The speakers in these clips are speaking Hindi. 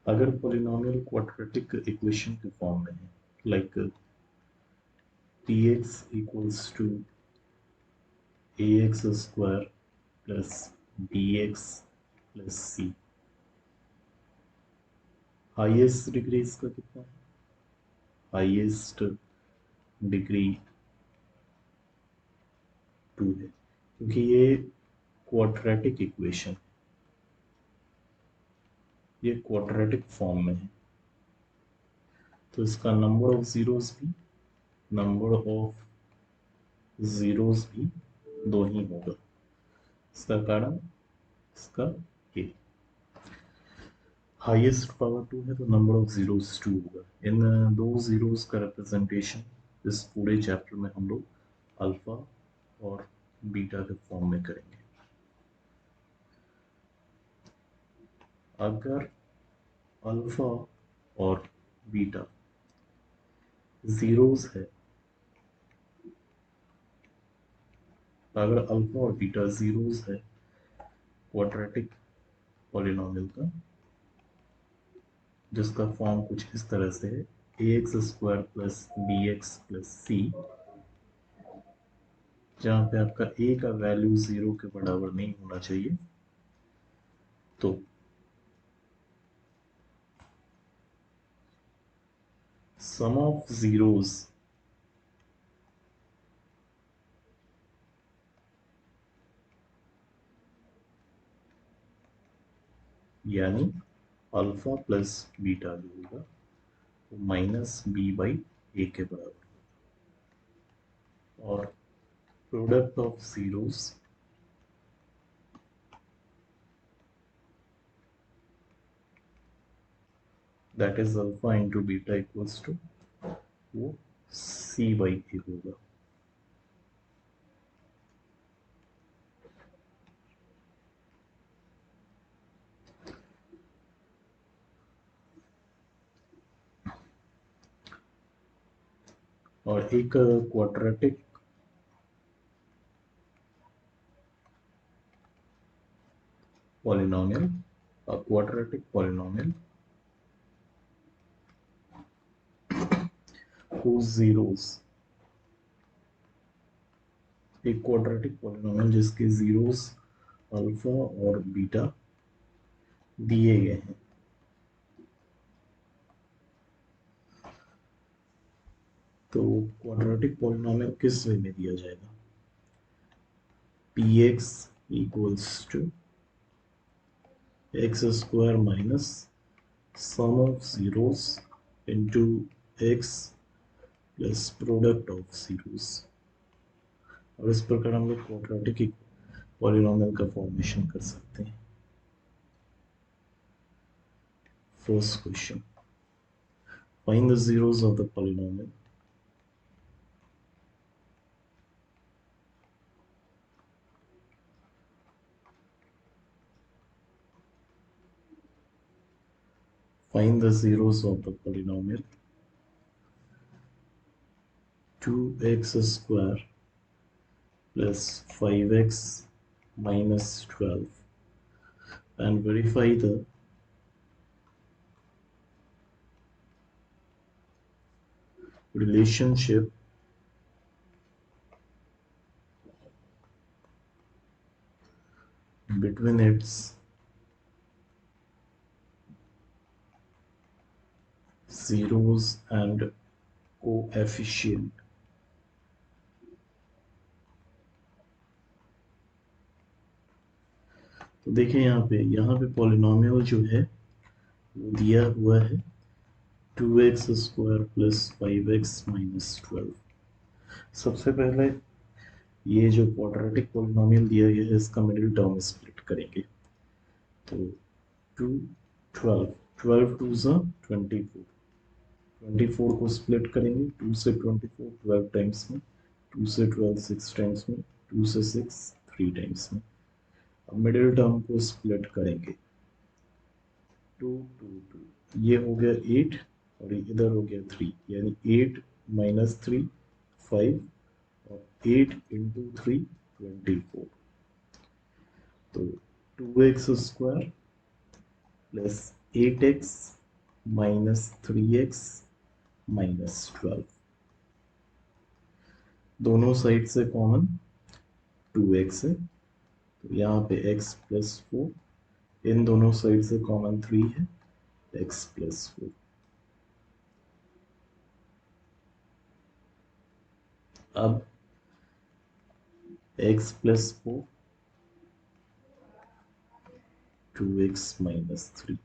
अगर पॉलिनोमियल क्वाड्रेटिक इक्वेशन के फॉर्म में है, like px equals to ax square plus bx plus c, highest degree इसका कितना है? हाईएस्ट डिग्री 2 है, क्योंकि ये क्वाड्रेटिक इक्वेशन, ये क्वाड्रेटिक फॉर्म में है, तो इसका नंबर ऑफ जीरोस भी दो ही होगा। इसका कारण इसका ये हाईएस्ट पावर 2 है, तो नंबर ऑफ जीरोस 2 होगा। इन दो जीरोस का रिप्रेजेंटेशन इस पूरे चैप्टर में हम लोग अल्फा और बीटा के फॉर्म में करेंगे। अगर अल्फा और बीटा जीरोस है, अगर अल्फा और बीटा जीरोस है क्वाड्रेटिक पॉलिनोमियल का, जिसका फॉर्म कुछ इस तरह से है ax square plus bx plus c, जहां पे आपका a का वैल्यू 0 के बराबर नहीं होना चाहिए, तो सम ऑफ जीरोस यानी अल्फा प्लस बीटा जो होगा वो माइनस बी बाई ए के बराबर, और product of zeros that is alpha into beta equals to वो सी बाई ए होगा। और एक क्वाड्रेटिक पॉलिनोमियल, whose zeros, एक क्वाड्रेटिक पॉलिनोमियल जिसके जीरोस अल्फा और बीटा दिए गए हैं, तो क्वाड्रेटिक पॉलिनोमियल किस वे में दिया जाएगा? px equals to x square minus sum of zeros into x plus product of zeros. और इस प्रकार हम लोग क्वाड्रेटिक पॉलिनोमियल का फॉर्मेशन कर सकते हैं। First question, find the zeros of the polynomial. Find the zeros of the polynomial 2x square plus 5x minus 12 and verify the relationship between its zeros and coefficient. तो देखिए यहाँ पे पॉलिनोमियल जो है वो दिया हुआ है 2x square plus 5x minus 12। सबसे पहले ये जो क्वाड्रेटिक पॉलिनोमियल दिया गया है इसका मिडिल टर्म स्प्लिट करेंगे, तो 2 12 12 टू ज़ा 24, 24 को स्प्लिट करेंगे 2 से 24 12 टाइम्स में, 2 से 12 6 टाइम्स में, 2 से 6 3 टाइम्स में। अब मिडिल टर्म को स्प्लिट करेंगे 2 2 2, ये हो गया 8 और इधर हो गया 3, यानी 8 माइनस 3 5 और 8 इंटू 3 24। तो 2x square plus 8x minus 3x minus 12, दोनों साइड से कॉमन 2x है, तो यहाँ पे x प्लस 4, इन दोनों साइड से कॉमन 3 है, x प्लस 4। अब x प्लस 4, 2x माइनस 3,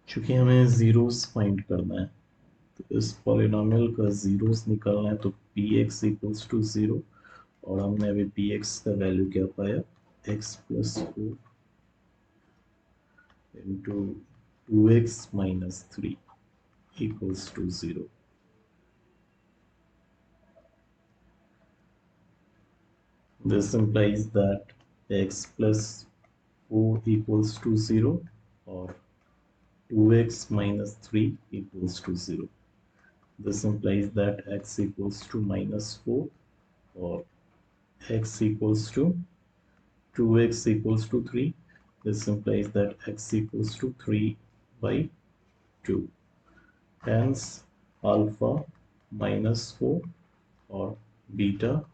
चूंकि हमें जीरोस फाइंड करना है तो इस पॉलिनॉमियल का जीरोस निकालना है, तो px इक्वल्स टू 0, और हमने अभी px का वैल्यू क्या पाया, x plus 4 into 2x minus 3 equals to 0. This implies that x plus 4 equals to 0, or 2x minus 3 equals to 0. This implies that x equals to minus 4, or x equals to 2x equals to 3. This implies that x equals to 3 by 2. Hence, alpha minus 4 or beta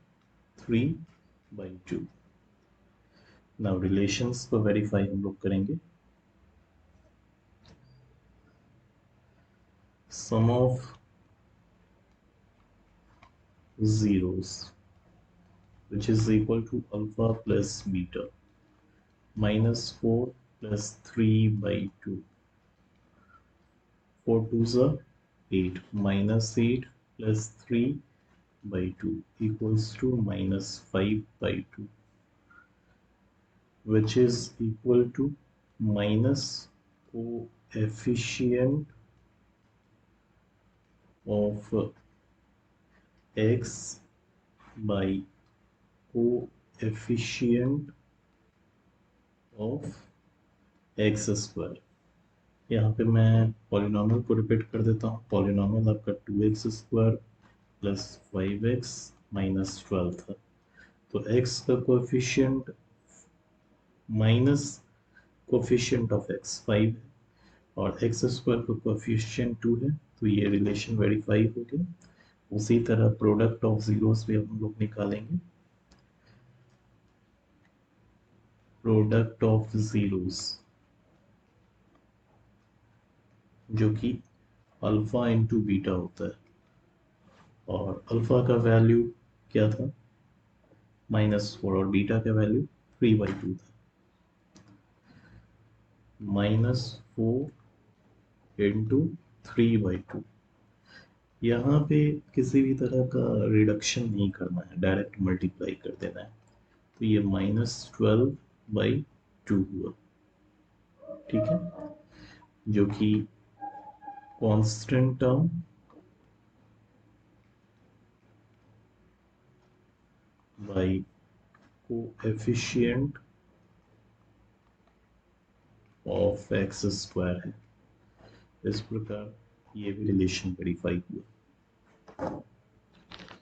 3 by 2. Now relations को verify हम लोग करेंगे. Sum of zeros, which is equal to alpha plus beta, minus 4 plus 3 by 2. 4 2s are 8, minus 8 plus 3 by 2 equals to minus 5 by 2, which is equal to minus coefficient of x by coefficient of x square. यहाँ पे मैं पॉलिनॉमियल को रिपीट कर देता हूँ। पॉलिनॉमियल आपका 2x square plus 5x minus 12 था, तो x का coefficient minus coefficient of x 5 है और x स्क्वायर का कोएफिशिएंट 2 है, तो ये रिलेशन वेरीफाई हो गया। उसी तरह प्रोडक्ट ऑफ जीरोस भी हम लोग निकालेंगे। प्रोडक्ट ऑफ जीरोस जो कि अल्फा इंटू बीटा होता है, और अल्फा का वैल्यू क्या था -4 और बीटा का वैल्यू 3/2 था। -4 इंटू 3/2, यहाँ पे किसी भी तरह का रिडक्शन नहीं करना है, डायरेक्ट मल्टीप्लाई कर देना है, तो ये -12/2 हुआ, ठीक है, जो कि constant term by coefficient of x square है। इस प्रकार ये भी रिलेशन वेरीफाई हुआ।